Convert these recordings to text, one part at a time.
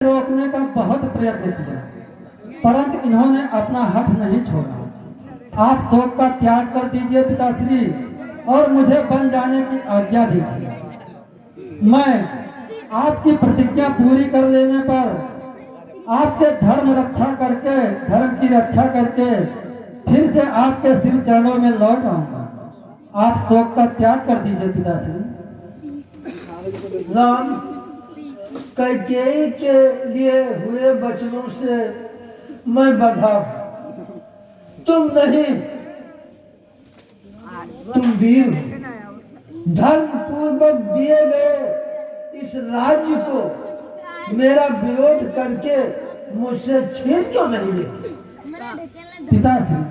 रोकने का बहुत प्रयत्न किया, परंतु इन्होंने अपना हठ नहीं छोड़ा। आप शोक का त्याग कर दीजिए पिताश्री और मुझे बन जाने की आज्ञा दीजिए। मैं आपकी प्रतिज्ञा पूरी कर लेने पर आपके धर्म की रक्षा करके फिर से आपके श्री चरणों में लौट आऊंगा। आप शोक का त्याग कर दीजिए पिताश्री। राम, कैकेयी के लिए हुए वचनों से मैं बंधा हूं। तुम नहीं, तुम वीर हो। धर्म पूर्वक दिए गए इस राज्य को मेरा विरोध करके मुझसे छीन क्यों नहीं लेते? पिताश्री,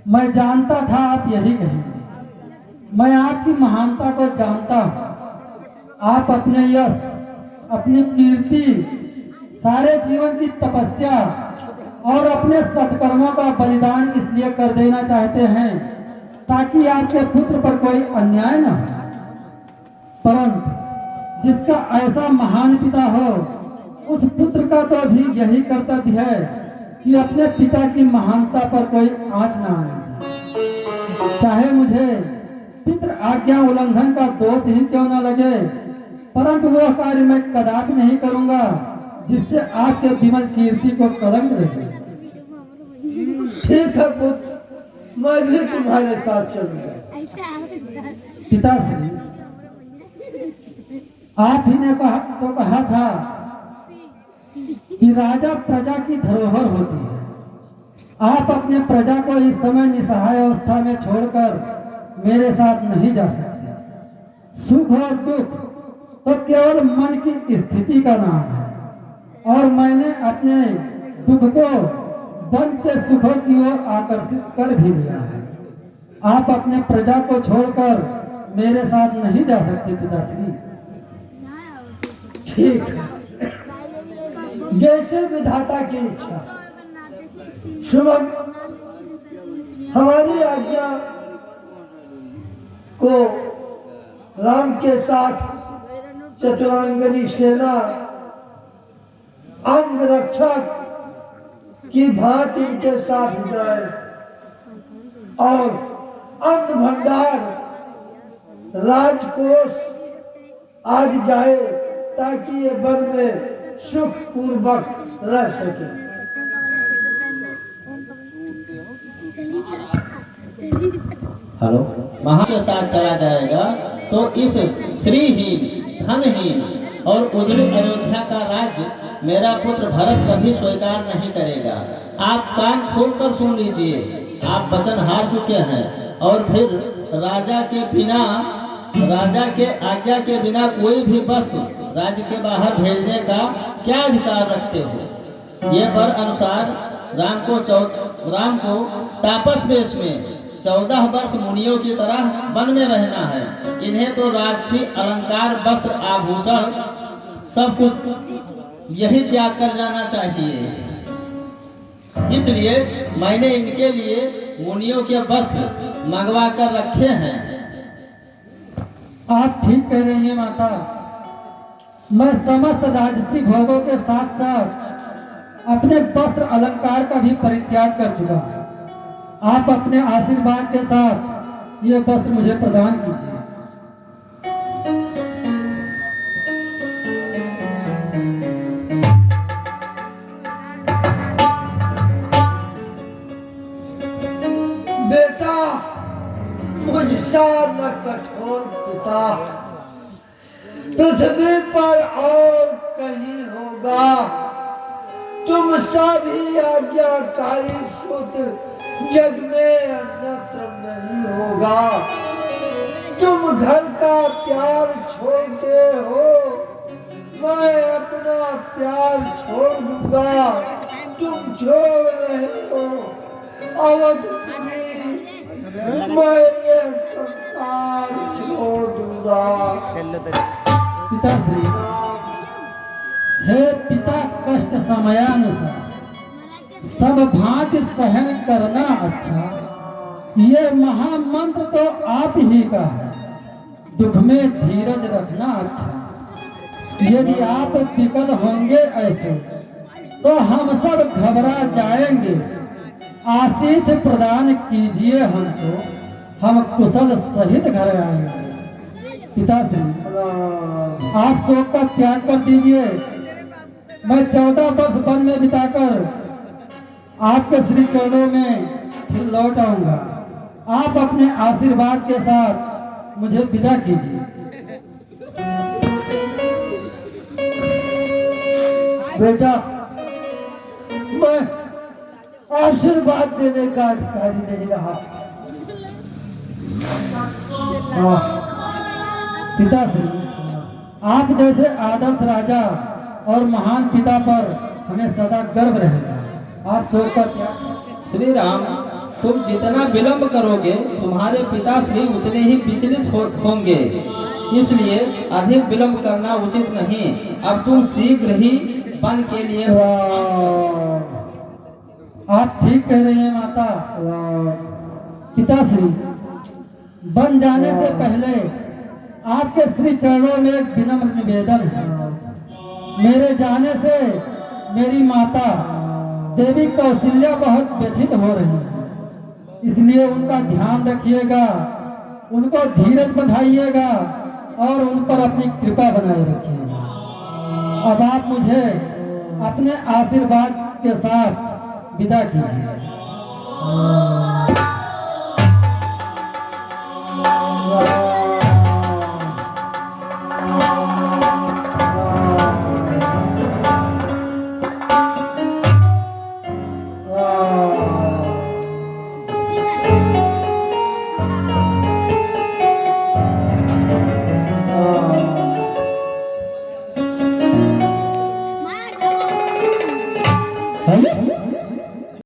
मैं जानता था आप यही कहेंगे। मैं आपकी महानता को जानता हूँ। आप अपने यश, अपनी कीर्ति, सारे जीवन की तपस्या और अपने सत्कर्मों का बलिदान इसलिए कर देना चाहते हैं ताकि आपके पुत्र पर कोई अन्याय न हो। परंतु जिसका ऐसा महान पिता हो, उस पुत्र का तो भी यही कर्तव्य है कि अपने पिता की महानता पर कोई आंच न आने दे। चाहे मुझे पितृ आज्ञा उल्लंघन का दोष ही क्यों न लगे, परंतु वह कार्य मैं कदापि नहीं करूंगा जिससे आपके विमल कीर्ति को कलंक लगे। ठीक है पुत्र, मैं भी तुम्हारे साथ चलूंगा। पिताश्री, आप ही ने कहा था कि राजा प्रजा की धरोहर होती है। आप अपने प्रजा को इस समय निसहाय अवस्था में छोड़कर मेरे साथ नहीं जा सकते। सुख और दुख तो केवल मन की स्थिति का नाम है और मैंने अपने दुख को बन के सुखों की ओर आकर्षित कर भी दिया है। आप अपने प्रजा को छोड़कर मेरे साथ नहीं जा सकते पिताश्री। ठीक है, जैसे विधाता की इच्छा। शुभम, हमारी आज्ञा को राम के साथ चतुरांगनी सेना अंग रक्षक की भांति इनके साथ जाए और अन्न भंडार राजकोष आज जाए ताकि ये वन में सुख पूर्वक रह सके। हेलो, महा के साथ चला जाएगा तो इस श्रीहीन, धनहीन और उजड़ी अयोध्या का राज्य मेरा पुत्र भरत कभी स्वीकार नहीं करेगा। आप कान खोलकर सुन लीजिए, आप वचन हार चुके हैं और फिर राजा के आज्ञा के बिना कोई भी वस्तु राज्य के बाहर भेजने का क्या अधिकार रखते हो? ये पर अनुसार राम को तापस वेश में 14 वर्ष मुनियों की तरह वन में रहना है। इन्हें तो राजसी अलंकार, वस्त्र, आभूषण सब कुछ यही त्याग कर जाना चाहिए। इसलिए मैंने इनके लिए मुनियों के वस्त्र मंगवा कर रखे हैं। आप ठीक कह रही हैं माता। मैं समस्त राजसी भोगों के साथ साथ अपने वस्त्र अलंकार का भी परित्याग कर चुका हूं। आप अपने आशीर्वाद के साथ ये वस्त्र मुझे प्रदान कीजिए। बेटा, मुझसा न कठोर पिता पृथ्वी पर और कहीं होगा। तुम सभी आज्ञाकारी सुत जग में अन्यत्र नहीं होगा। तुम घर का प्यार छोड़ते हो, मैं अपना प्यार छोड़ दूंगा। तुम छोड़ रहे हो अवधपुरी, मैं ये संसार छोड़ दूंगा। पिताश्री, हे पिता, कष्ट समयानुसार सब भांति सहन करना अच्छा। ये महामंत्र तो आप ही का है, दुख में धीरज रखना अच्छा। यदि आप विकल होंगे ऐसे तो हम सब घबरा जाएंगे। आशीष प्रदान कीजिए हमको, हम कुशल सहित घर आएंगे। पिताश्री, आप शोक का त्याग कर दीजिए। मैं 14 वर्ष वन में बिताकर आपके श्री चरणों में फिर लौट आऊंगा। आप अपने आशीर्वाद के साथ मुझे विदा कीजिए। बेटा, मैं आशीर्वाद देने का अधिकारी नहीं रहा। पिताश्री, आप जैसे आदर्श राजा और महान पिता पर हमें सदा गर्व रहेगा। आप शोक का त्याग। श्री राम, तुम जितना विलंब करोगे तुम्हारे पिताश्री उतने ही विचलित होंगे, इसलिए अधिक विलंब करना उचित नहीं। अब तुम शीघ्र ही वन के लिए। आप ठीक कह रही हैं माता। पिताश्री, वन जाने से पहले आपके श्री चरणों में एक विनम्र निवेदन है। मेरे जाने से मेरी माता देवी कौशल्या बहुत व्यथित हो रही है, इसलिए उनका ध्यान रखिएगा, उनको धीरज बंधाइएगा और उन पर अपनी कृपा बनाए रखिएगा। अब आप मुझे अपने आशीर्वाद के साथ विदा कीजिए। हेलो